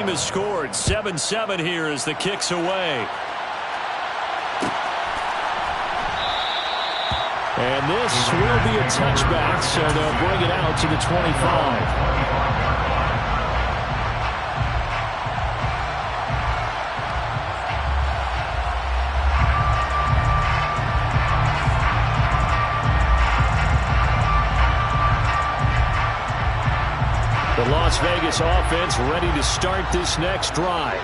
Has scored 7-7 here as the kick's away. And this will be a touchback, so they'll bring it out to the 25. The Las Vegas offense ready to start this next drive.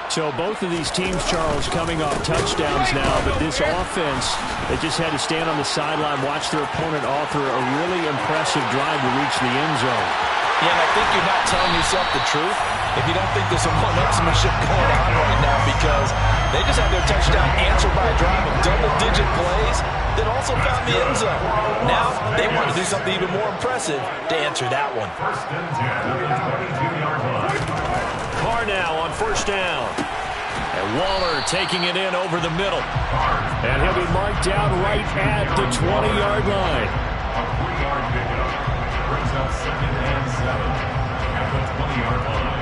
So both of these teams, Charles, coming off touchdowns now, but this offense, they just had to stand on the sideline, watch their opponent offer a really impressive drive to reach the end zone. Yeah, and I think you're not telling yourself the truth if you don't think there's some one-upsmanship going on right now, because they just had their touchdown answered by a drive of double-digit plays that also found the end zone. Now they want to do something even more impressive to answer that one. Carr now on first down. And Waller taking it in over the middle. And he'll be marked down right at the 20-yard line. A 4-yard pickup brings up 2nd and 7 at the 20-yard line.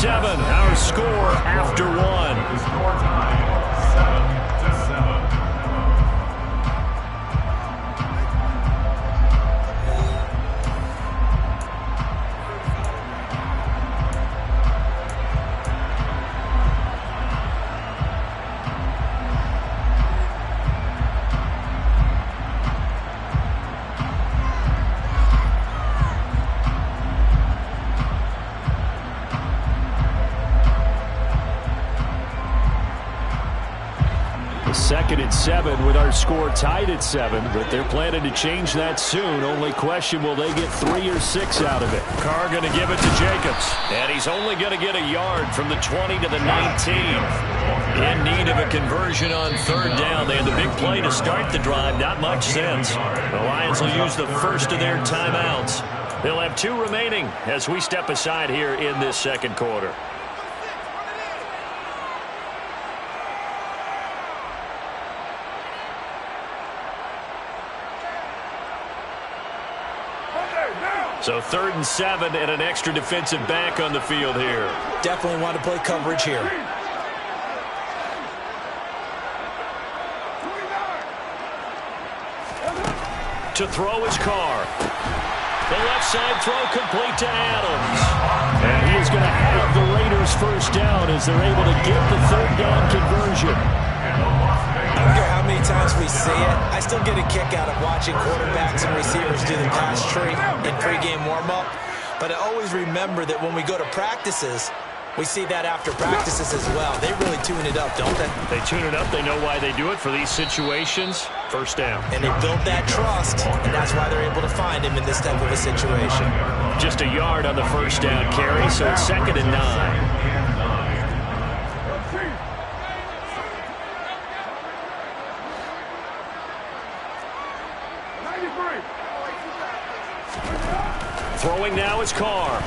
Our score after one. The score time 7-7. Second and 7 with our score tied at 7, but they're planning to change that soon. Only question, will they get 3 or 6 out of it? Carr going to give it to Jacobs, and he's only going to get a yard from the 20 to the 19. In need of a conversion on third down. They had the big play to start the drive. Not much sense. The Lions will use the first of their timeouts. They'll have 2 remaining as we step aside here in this second quarter. So 3rd and 7 and an extra defensive back on the field here. Definitely want to play coverage here. To throw his Carr. The left side throw complete to Adams. And he is going to have the Raiders first down as they're able to get the third down conversion. I don't care how many times we see it, I still get a kick out of watching quarterbacks and receivers do the pass tree in pregame warm-up. But I always remember that when we go to practices, we see that after practices as well. They really tune it up, don't they? They tune it up. They know why they do it for these situations. First down. And they built that trust, and that's why they're able to find him in this type of a situation. Just a yard on the first down carry, so it's 2nd and 9. Throwing now is Carr.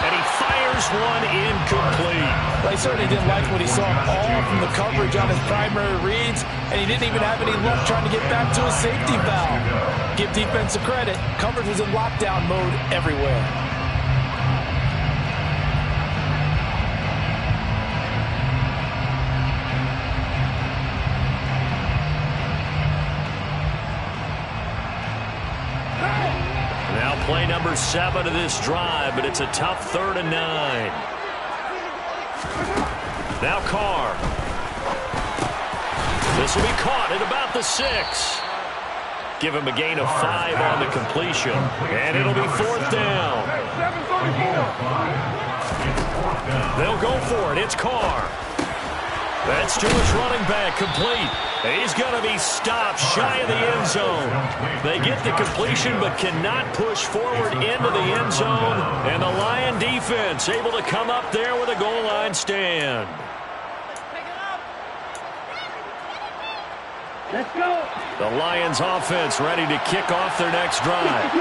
And he fires one incomplete. Well, he certainly didn't like what he saw all from the coverage on his primary reads, and he didn't even have any luck trying to get back to his safety valve. Give defense a credit. Coverage was in lockdown mode everywhere. Play number 7 of this drive, but it's a tough 3rd and 9. Now Carr. This will be caught at about the 6. Give him a gain of 5 on the completion, and it'll be 4th down. They'll go for it. It's Carr. That's to his running back, complete. He's going to be stopped shy of the end zone. They get the completion but cannot push forward into the end zone. And the Lion defense able to come up there with a goal line stand. Let's go. The Lions offense ready to kick off their next drive.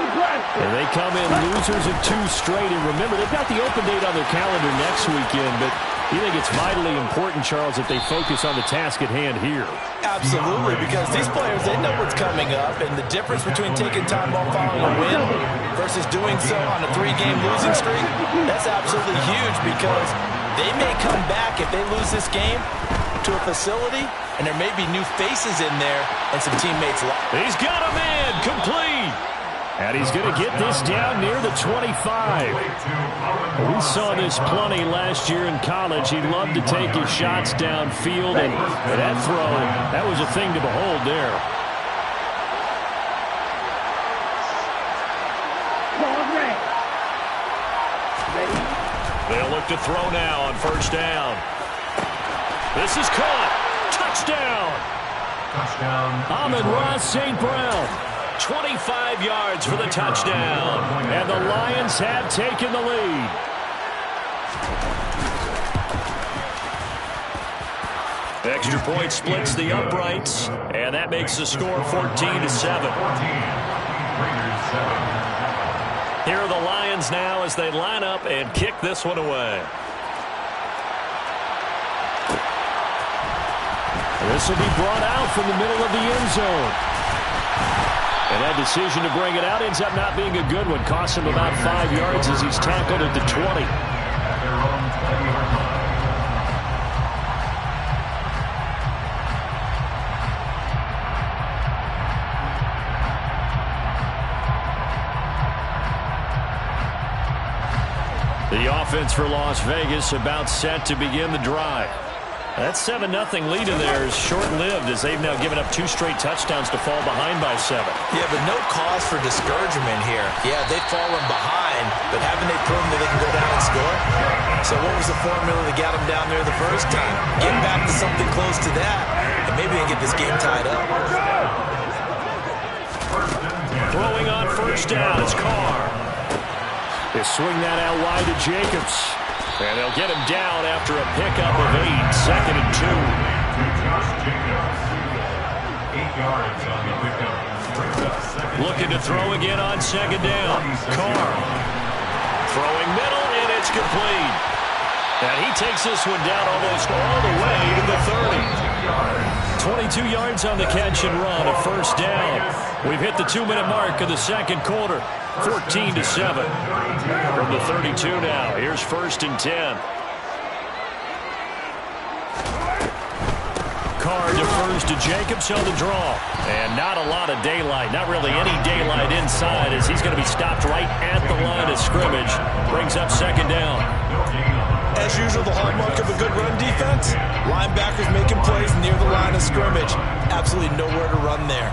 And they come in losers of 2 straight. And remember, they've got the open date on their calendar next weekend, but You think it's vitally important, Charles, that they focus on the task at hand here? Absolutely, because these players, they know what's coming up, and the difference between taking time off following a win versus doing so on a 3-game losing streak, that's absolutely huge because they may come back if they lose this game to a facility, and there may be new faces in there and some teammates. He's got a man complete. And he's going to get this down near the 25. We saw this plenty last year in college. He loved to take his shots downfield, and that throw, that was a thing to behold there. They'll look to throw now on first down. This is caught. Touchdown. Amon-Ra St. Brown. 25 yards for the touchdown. And the Lions have taken the lead. Extra point splits the uprights, and that makes the score 14-7. Here are the Lions now as they line up and kick this one away. This will be brought out from the middle of the end zone. And that decision to bring it out ends up not being a good one. Costs him about 5 yards as he's tackled at the 20. The offense for Las Vegas about set to begin the drive. That 7-0 lead in there is short-lived as they've now given up 2 straight touchdowns to fall behind by 7. Yeah, but no cause for discouragement here. Yeah, they've fallen behind, but haven't they proven that they can go down and score? So what was the formula that got them down there the first time? Get back to something close to that, and maybe they get this game tied up. Throwing on first down, it's Carr. They swing that out wide to Jacobs. And they'll get him down after a pickup of 8, 2nd and 2. Looking to throw again on 2nd down. Carr. Throwing middle, and it's complete. And he takes this one down almost all the way to the 30. 22 yards on the catch and run, a first down. We've hit the 2-minute mark of the second quarter. 14-7 from the 32 now. Here's 1st and 10. Carr defers to Jacobs on the draw. And not a lot of daylight. Not really any daylight inside as he's going to be stopped right at the line of scrimmage. Brings up 2nd down. As usual, the hallmark of a good run defense. Linebackers making plays near the line of scrimmage. Absolutely nowhere to run there.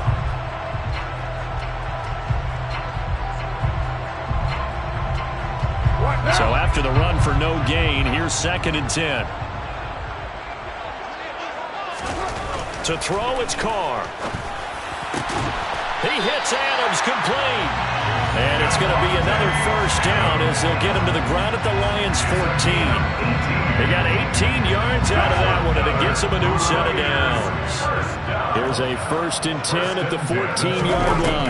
So after the run for no gain, here's 2nd and 10. To throw, it's Carr. He hits Adams, complete. And it's going to be another first down as they'll get him to the ground at the Lions' 14. They got 18 yards out of that one, and it gets them a new set of downs. Here's a 1st and 10 at the 14-yard line.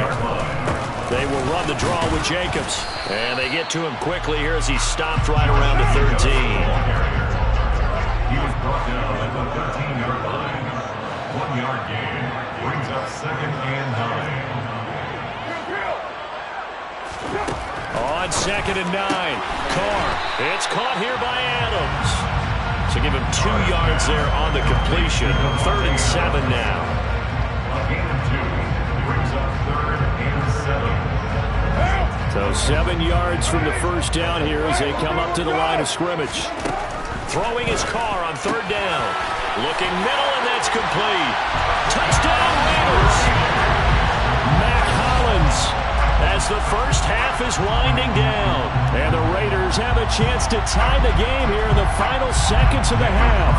They will run the draw with Jacobs. And they get to him quickly here as he's stopped right around the 13. He was brought down at the 13-yard line. 1-yard gain brings up 2nd and 9. On 2nd and 9. Carr. It's caught here by Adams. So give him 2 yards there on the completion. 3rd and 7 now. A gain of 2 brings up 3rd and 7. So 7 yards from the first down here as they come up to the line of scrimmage. Throwing his Carr on 3rd down. Looking middle, and that's complete. Touchdown, Raiders. Mac Hollins as the first half is winding down. And the Raiders have a chance to tie the game here in the final seconds of the half.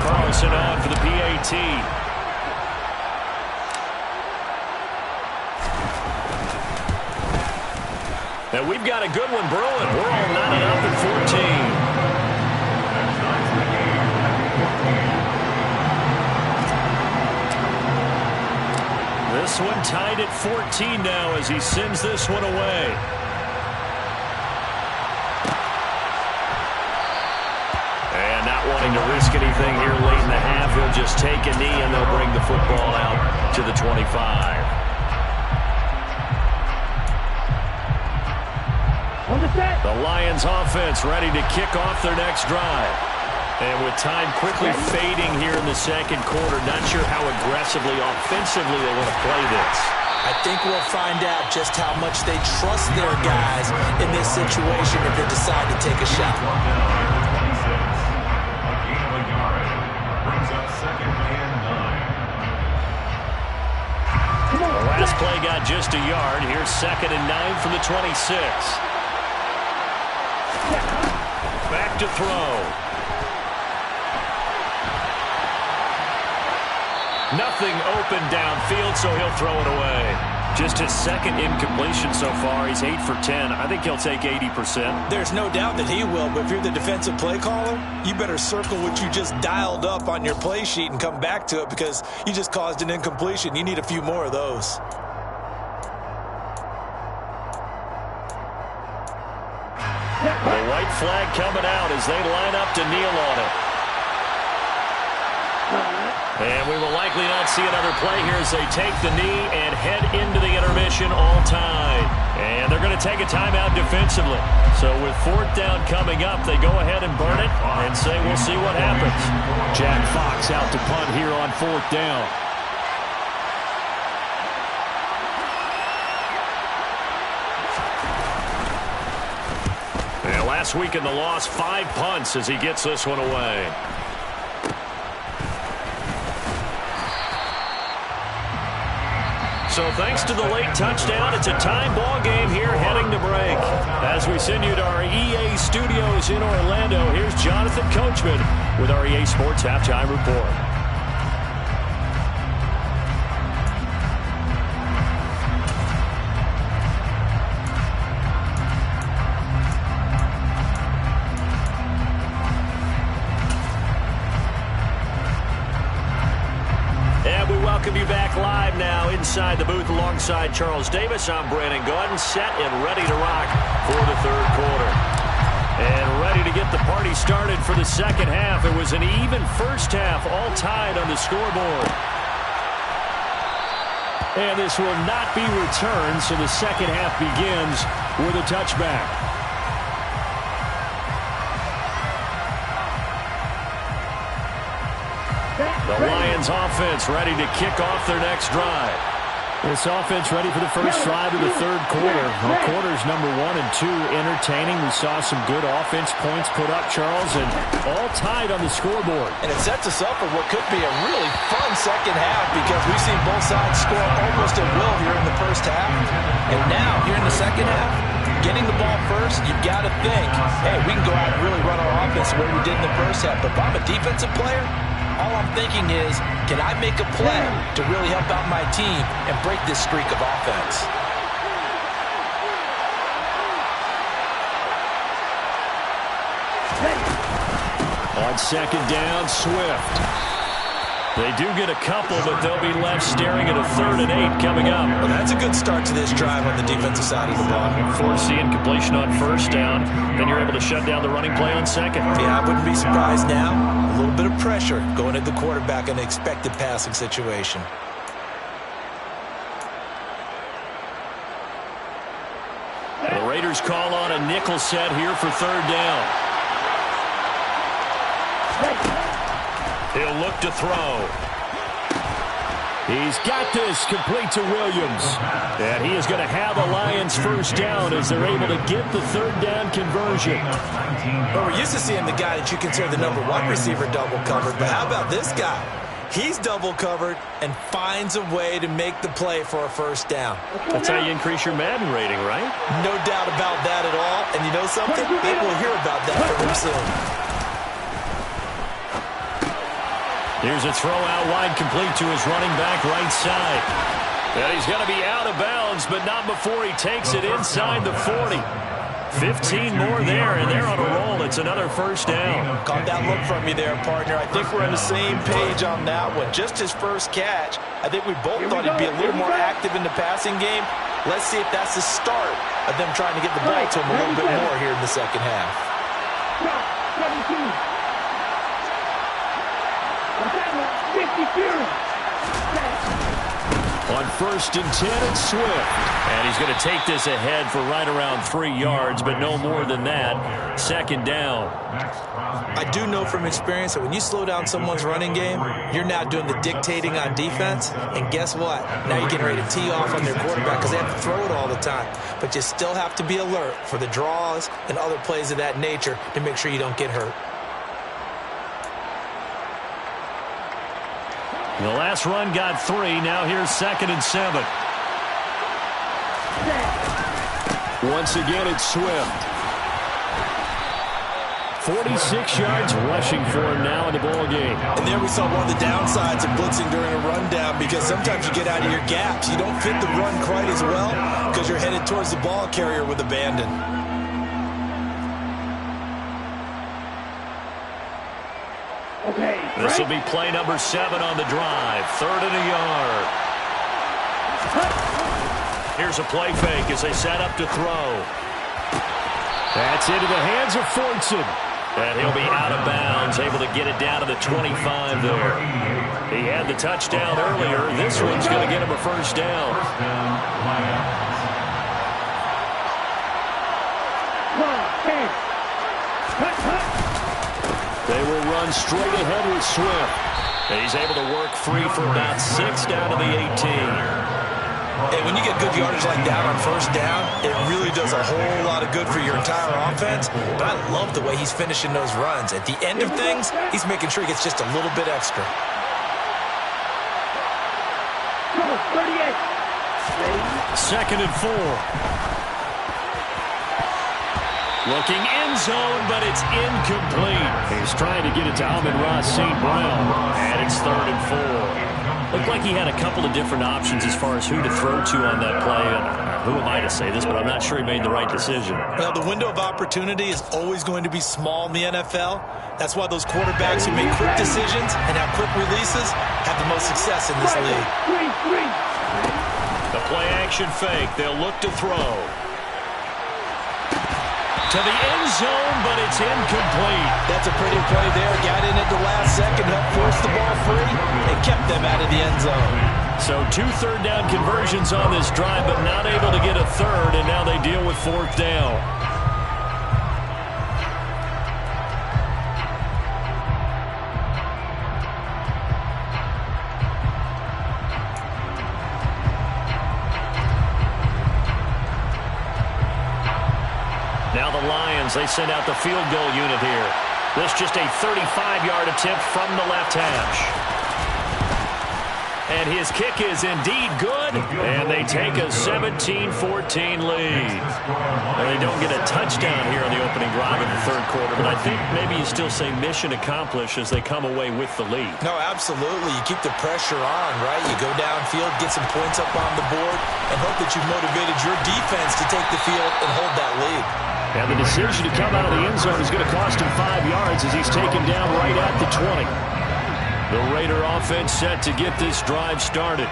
Carlson on for the PAT. And we've got a good one brewing. We're all knotted up at 14. This one tied at 14 now as he sends this one away. risk anything here late in the half. He'll just take a knee, and they'll bring the football out to the 25. The Lions offense ready to kick off their next drive. And with time quickly fading here in the second quarter, not sure how aggressively, offensively they want to play this. I think we'll find out just how much they trust their guys in this situation if they decide to take a shot. The last play got just a yard. Here's 2nd and 9 from the 26. Back to throw. Nothing open downfield, so he'll throw it away. Just his 2nd incompletion so far. He's 8 for 10. I think he'll take 80%. There's no doubt that he will, but if you're the defensive play caller, you better circle what you just dialed up on your play sheet and come back to it because you just caused an incompletion. You need a few more of those. The white flag coming out as they line up to kneel on it. And we will likely not see another play here as they take the knee and head into the intermission all tied. And they're going to take a timeout defensively. So with 4th down coming up, they go ahead and burn it and say we'll see what happens. Jack Fox out to punt here on 4th down. And last week in the loss, 5 punts as he gets this one away. So thanks to the late touchdown, it's a tie ball game here heading to break. As we send you to our EA studios in Orlando, here's Jonathan Coachman with our EA Sports Halftime Report. Welcome you back live now inside the booth alongside Charles Davis. I'm Brandon Gaudin, set and ready to rock for the 3rd quarter. And ready to get the party started for the second half. It was an even first half, all tied on the scoreboard. And this will not be returned, so the second half begins with a touchback. The Lions offense ready to kick off their next drive. This offense ready for the first drive of the 3rd quarter. Well, quarters number 1 and 2 entertaining. We saw some good offense points put up, Charles, and all tied on the scoreboard. And it sets us up for what could be a really fun second half because we've seen both sides score almost at will here in the first half. And now, here in the second half, getting the ball first, you've got to think, hey, we can go out and really run our offense the way we did in the first half. But if I'm a defensive player, all I'm thinking is, can I make a play to really help out my team and break this streak of offense? On 2nd down, Swift. They do get a couple, but they'll be left staring at a 3rd and 8 coming up. Well, that's a good start to this drive on the defensive side of the ball. Force the incompletion on 1st down, then you're able to shut down the running play on 2nd. Yeah, I wouldn't be surprised now. A little bit of pressure going at the quarterback in an expected passing situation. The Raiders call on a nickel set here for 3rd down. He'll look to throw. He's got this complete to Williams. And he is going to have a Lions first down as they're able to get the 3rd down conversion. Well, we're used to seeing the guy that you consider the number 1 receiver double covered. But how about this guy? He's double covered and finds a way to make the play for a first down. That's how you increase your Madden rating, right? No doubt about that at all. And you know something? Maybe we'll hear about that from him soon. Here's a throw out wide, complete to his running back right side. And he's going to be out of bounds, but not before he takes it inside the 40. 15 more there, and they're on a roll. It's another first down. Caught that look from me there, partner. I think we're on the same page on that one. Just his first catch. I think we both thought he'd be a little more active in the passing game. Let's see if that's the start of them trying to get the ball to him a little bit more here in the second half. On 1st and 10, it's Swift. And he's going to take this ahead for right around 3 yards, but no more than that. 2nd down. I do know from experience that when you slow down someone's running game, you're now doing the dictating on defense. And guess what? Now you're getting ready to tee off on their quarterback because they have to throw it all the time. But you still have to be alert for the draws and other plays of that nature to make sure you don't get hurt. The last run got 3. Now here's 2nd and 7. Once again, it's Swift. 46 yards rushing for him now in the ball game. And there we saw one of the downsides of blitzing during a rundown, because sometimes you get out of your gaps. You don't fit the run quite as well because you're headed towards the ball carrier with abandon. This will be play number 7 on the drive. 3rd and a yard. Here's a play fake as they set up to throw. That's into the hands of Fortson. And he'll be out of bounds, able to get it down to the 25 there. He had the touchdown earlier. This one's going to get him a 1st down. They will run straight ahead with Swift. And he's able to work free for about 6 down to the 18. And when you get good yardage like that on 1st down, it really does a whole lot of good for your entire offense. But I love the way he's finishing those runs. At the end of things, he's making sure he gets just a little bit extra. 2nd and 4. Looking end zone, but it's incomplete. He's trying to get it to Amon-Ra St. Brown. And it's 3rd and 4. Looked like he had a couple of different options as far as who to throw to on that play. And who am I to say this, but I'm not sure he made the right decision. Well, the window of opportunity is always going to be small in the NFL. That's why those quarterbacks who make quick decisions and have quick releases have the most success in this league. The play action fake. They'll look to throw. To the end zone, but it's incomplete. That's a pretty play there. Got in at the last second, helped force the ball free, and kept them out of the end zone. So 2 third-down conversions on this drive, but not able to get a 3rd, and now they deal with 4th down. Now the Lions, they send out the field goal unit here. This just a 35-yard attempt from the left hash. And his kick is indeed good, and they take a 17-14 lead. And they don't get a touchdown here on the opening drive in the 3rd quarter, but I think maybe you still say mission accomplished as they come away with the lead. No, absolutely. You keep the pressure on, right? You go downfield, get some points up on the board, and hope that you've motivated your defense to take the field and hold that lead. And the decision to come out of the end zone is going to cost him 5 yards as he's taken down right at the 20. The Raider offense set to get this drive started.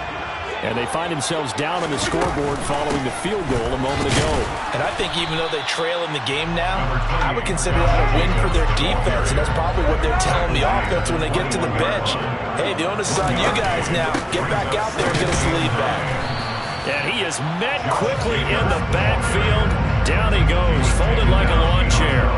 And they find themselves down on the scoreboard following the field goal a moment ago. And I think even though they trail in the game now, I would consider that a win for their defense. And that's probably what they're telling the offense when they get to the bench. Hey, the onus is on you guys now. Get back out there and get us the lead back. And he is met quickly in the backfield. Down he goes, folded like a lawn chair.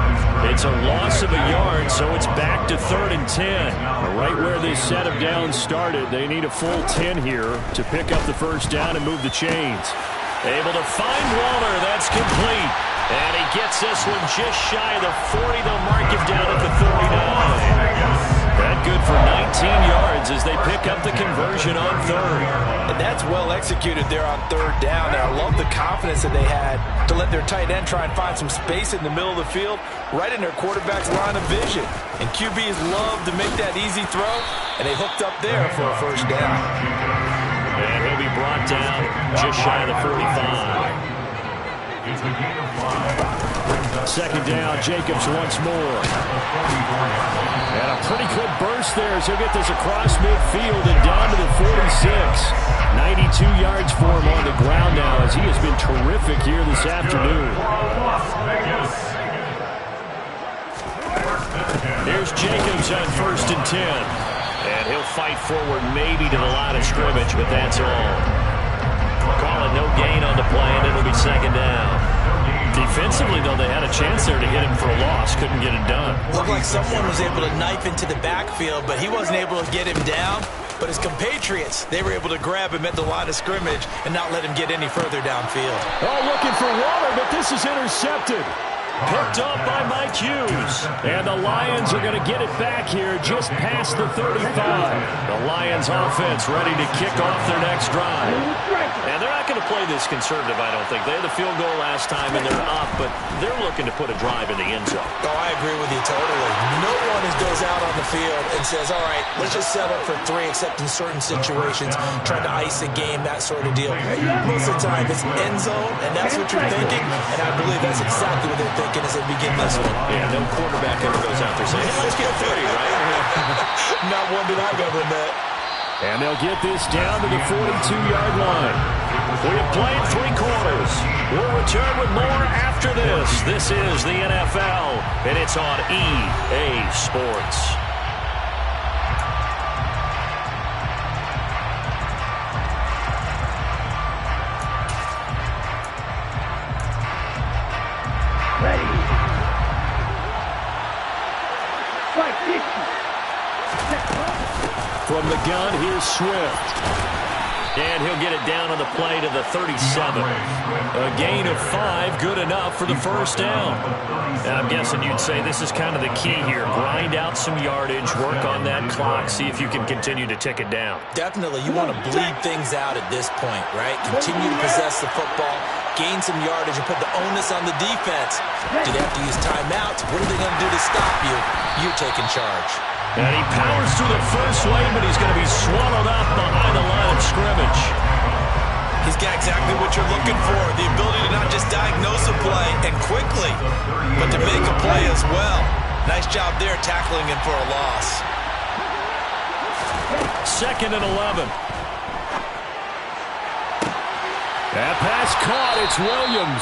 It's a loss of a yard, so it's back to 3rd and 10. Right where this set of downs started, they need a full 10 here to pick up the 1st down and move the chains. Able to find Waller, that's complete. And he gets this one just shy of the 40. They'll mark him down at the 39. That good for 19 yards as they pick up the conversion on 3rd. And that's well executed there on 3rd down. And I love the confidence that they had to let their tight end try and find some space in the middle of the field, right in their quarterback's line of vision. And QBs love to make that easy throw, and they hooked up there for a 1st down. And he'll be brought down just shy of the 45. 2nd down, Jacobs once more. And a pretty good burst there as he'll get this across midfield and down to the 46. 92 yards for him on the ground now as he has been terrific here this afternoon. Here's Jacobs on 1st and 10. And he'll fight forward maybe to the line of scrimmage, but that's all. Call it no gain on the play, and it'll be second down. Defensively, though, they had a chance there to hit him for a loss. Couldn't get it done. Looked like someone was able to knife into the backfield, but he wasn't able to get him down. But his compatriots, they were able to grab him at the line of scrimmage and not let him get any further downfield. Oh, looking for water, but this is intercepted. Picked up by Mike Hughes. And the Lions are going to get it back here just past the 35. The Lions offense ready to kick off their next drive. And they're not going to play this conservative, I don't think. They had the field goal last time, and they're up, but they're looking to put a drive in the end zone. Oh, I agree with you totally. No one goes out on the field and says, all right, let's just settle for 3, except in certain situations, trying to ice a game, that sort of deal. Most of the time, it's end zone, and that's what you're thinking, and I believe that's exactly what they're thinking as they begin this one. Yeah, no quarterback ever goes out there saying, hey, let's get 30, right? Not one that I've ever met. And they'll get this down to the 42-yard line. We have played 3 quarters. We'll return with more after this. This is the NFL, and it's on EA Sports. From the gun, here's Swift. And he'll get it down on the play to the 37. A gain of 5, good enough for the first down. And I'm guessing you'd say this is kind of the key here. Grind out some yardage, work on that clock, see if you can continue to tick it down. Definitely, you want to bleed things out at this point, right? Continue to possess the football, gain some yardage, and put the onus on the defense. Do they have to use timeouts? What are they going to do to stop you? You're taking charge. And he powers through the first wave, but he's going to be swallowed up behind the line of scrimmage. He's got exactly what you're looking for, the ability to not just diagnose a play and quickly, but to make a play as well. Nice job there tackling him for a loss. 2nd and 11. That pass caught. It's Williams.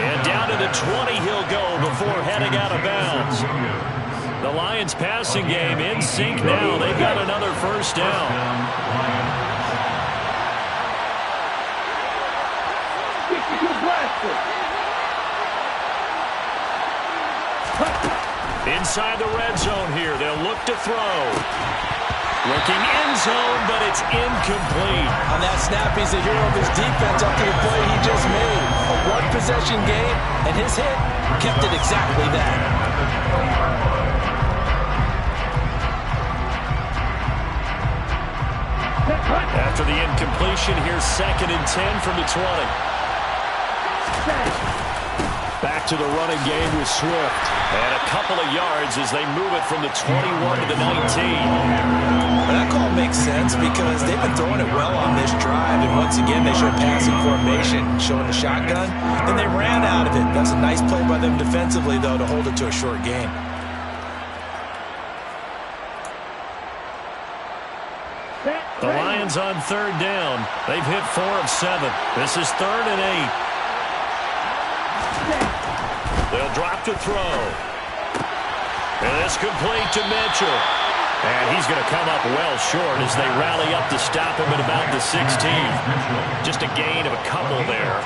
And down to the 20 he'll go before heading out of bounds. The Lions passing game in sync now. They've got another first down. Inside the red zone here. They'll look to throw. Looking end zone, but it's incomplete. On that snap, he's the hero of his defense after the play he just made. A one-possession game, and his hit kept it exactly that. After the incompletion, here's 2nd and 10 from the 20. Back to the running game with Swift. And a couple of yards as they move it from the 21 to the 19. Well, that call makes sense because they've been throwing it well on this drive. And once again, they showed passing formation, showing the shotgun. Then they ran out of it. That's a nice play by them defensively, though, to hold it to a short gain. The Lions on 3rd down. They've hit 4 of 7. This is 3rd and 8. They'll drop to throw. And it's complete to Mitchell. And he's going to come up well short as they rally up to stop him at about the 16. Just a gain of a couple there.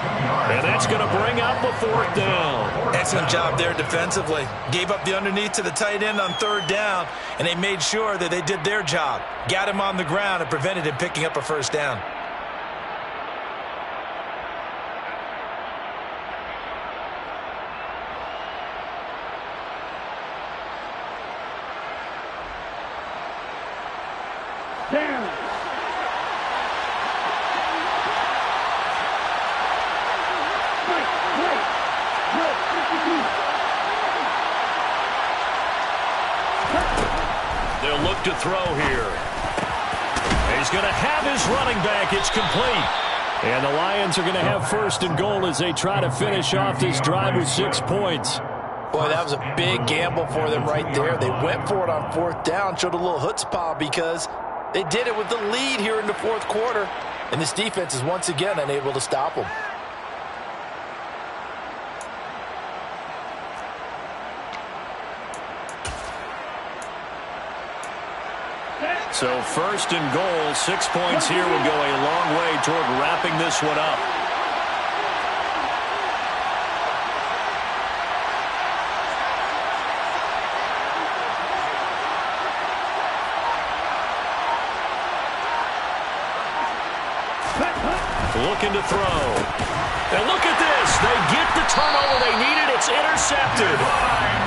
And that's going to bring up a 4th down. Excellent job there defensively. Gave up the underneath to the tight end on 3rd down, and they made sure that they did their job. Got him on the ground and prevented him picking up a first down. They'll look to throw here. He's going to have his running back. It's complete. And the Lions are going to have 1st and goal as they try to finish off this drive with 6 points. Boy, that was a big gamble for them right there. They went for it on 4th down, showed a little chutzpah because they did it with the lead here in the 4th quarter. And this defense is once again unable to stop them. So first and goal, 6 points here will go a long way toward wrapping this one up. Looking to throw. And look at this. They get the turnover they needed. It's intercepted.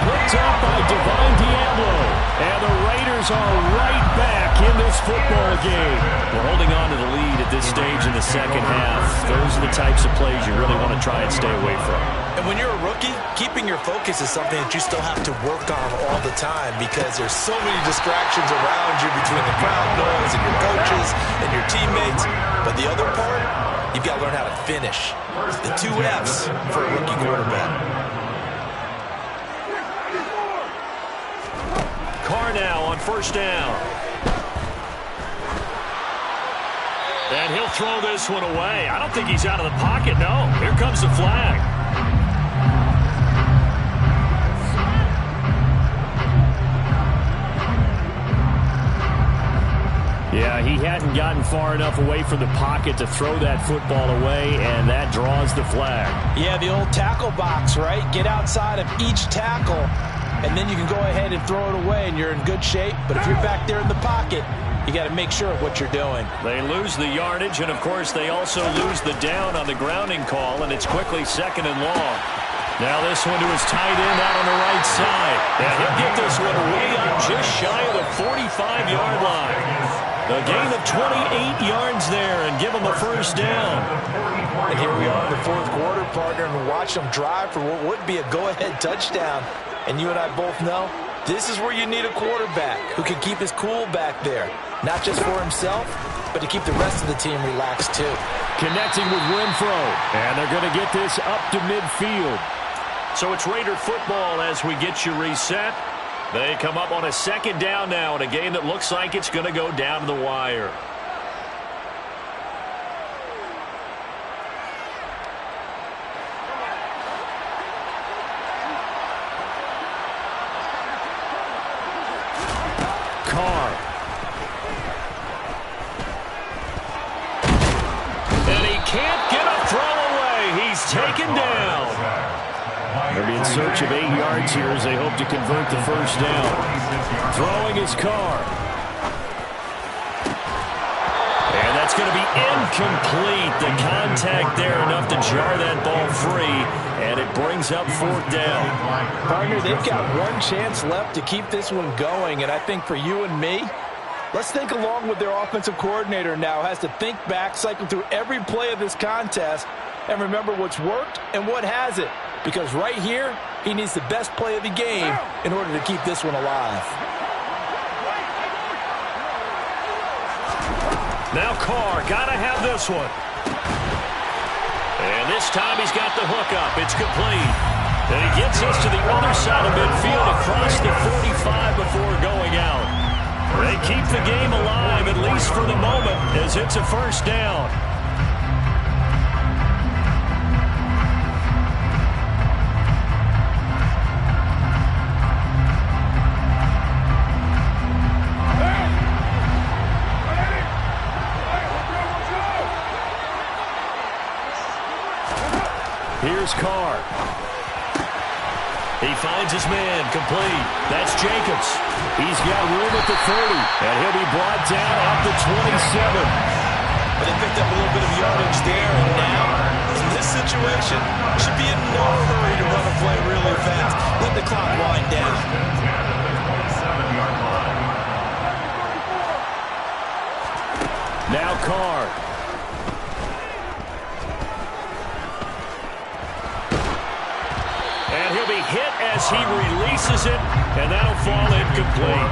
Picked up by Divine Diablo. And the Raiders are right back in this football game. We're holding on to the lead at this stage in the second half. Those are the types of plays you really want to try and stay away from. And when you're a rookie, keeping your focus is something that you still have to work on all the time because there's so many distractions around you between the crowd noise and your coaches and your teammates. But the other part, you've got to learn how to finish. The 2 F's for a rookie quarterback. Carr now on first down. And he'll throw this one away. I don't think he's out of the pocket, no. Here comes the flag. Yeah, he hadn't gotten far enough away from the pocket to throw that football away, and that draws the flag. Yeah, the old tackle box, right? Get outside of each tackle, and then you can go ahead and throw it away, and you're in good shape. But if you're back there in the pocket, you got to make sure of what you're doing. They lose the yardage, and, of course, they also lose the down on the grounding call, and it's quickly 2nd and long. Now this one to his tight end out on the right side. And he'll get this one way up just shy of the 45-yard line. A gain of 28 yards there and give them a first down. And here we are in the 4th quarter, partner, and watch them drive for what would be a go-ahead touchdown. And you and I both know this is where you need a quarterback who can keep his cool back there. Not just for himself, but to keep the rest of the team relaxed too. Connecting with Renfro. And they're going to get this up to midfield. So it's Raider football as we get you reset. They come up on a 2nd down now in a game that looks like it's going to go down to the wire. Carr. And he can't get a throw away. He's taken down. They'll be in search of 8 yards here as they hope to convert the first down. Throwing his Carr. And that's going to be incomplete. The contact there enough to jar that ball free. And it brings up 4th down. Partner, they've got one chance left to keep this one going. And I think for you and me, let's think along with their offensive coordinator now. Has to think back, cycle through every play of this contest, and remember what's worked and what hasn't. Because right here, he needs the best play of the game in order to keep this one alive. Now Carr, gotta have this one. And this time he's got the hook up. It's complete. And he gets us to the other side of midfield across the 45 before going out. They keep the game alive, at least for the moment, as it's a first down. Here's Carr. He finds his man, complete. That's Jacobs. He's got room at the 30, and he'll be brought down at the 27. But they picked up a little bit of yardage there, and now, in this situation, should be in no hurry to run a play really fast. Let the clock wind down. Now Carr. And he'll be hit as he releases it, and that'll fall incomplete.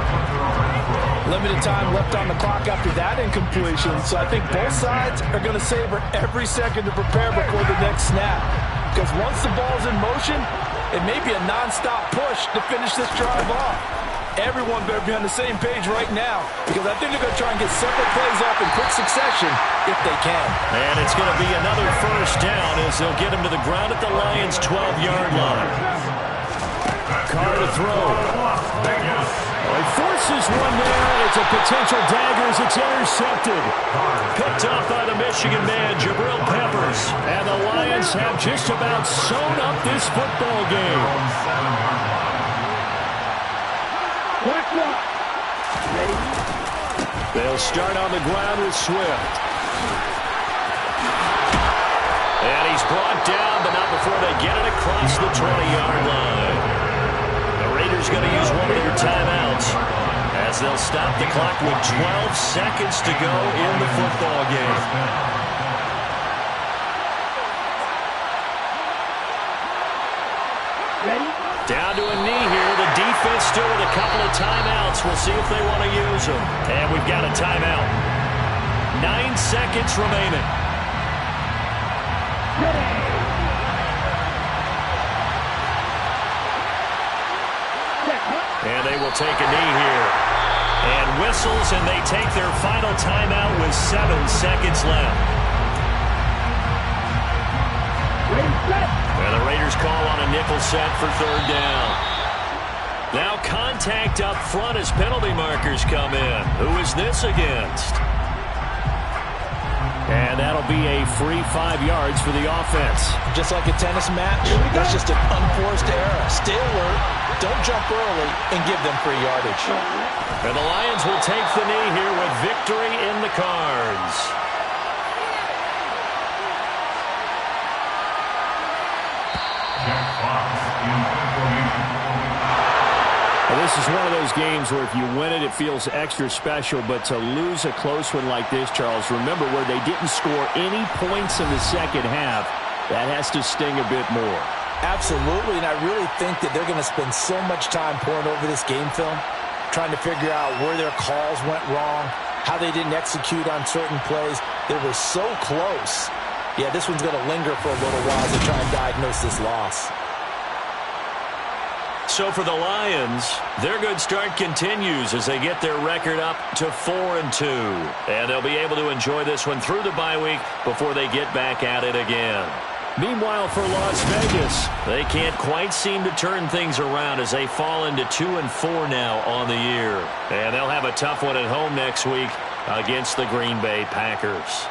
Limited time left on the clock after that incompletion, so I think both sides are going to savor every second to prepare before the next snap. Because once the ball's in motion, it may be a non-stop push to finish this drive off. Everyone better be on the same page right now, because I think they're going to try and get several plays off in quick succession if they can. And it's going to be another first down as they'll get him to the ground at the Lions' 12-yard line. Carr to throw. He forces one there. It's a potential dagger as it's intercepted. Picked up by the Michigan man, Jabril Peppers. And the Lions have just about sewn up this football game. They'll start on the ground with Swift. And he's brought down, but not before they get it across the 20-yard line. The Raiders going to use one of their timeouts as they'll stop the clock with 12 seconds to go in the football game. Down to a knee here. The defense still with a couple of timeouts. We'll see if they want to use them. And we've got a timeout. 9 seconds remaining. And they will take a knee here. And whistles, and they take their final timeout with 7 seconds left. And the Raiders call on a nickel set for 3rd down. Now contact up front as penalty markers come in. Who is this against? And that'll be a free 5 yards for the offense. Just like a tennis match, that's just an unforced error. Stay alert, don't jump early, and give them free yardage. And the Lions will take the knee here with victory in the cards. Well, this is one of those games where if you win it, it feels extra special. But to lose a close one like this, Charles, remember where they didn't score any points in the second half, that has to sting a bit more. Absolutely, and I really think that they're going to spend so much time pouring over this game film, trying to figure out where their calls went wrong, how they didn't execute on certain plays. They were so close. Yeah, this one's going to linger for a little while as they try and diagnose this loss. So for the Lions, their good start continues as they get their record up to 4-2. And they'll be able to enjoy this one through the bye week before they get back at it again. Meanwhile, for Las Vegas, they can't quite seem to turn things around as they fall into 2-4 now on the year. And they'll have a tough one at home next week against the Green Bay Packers.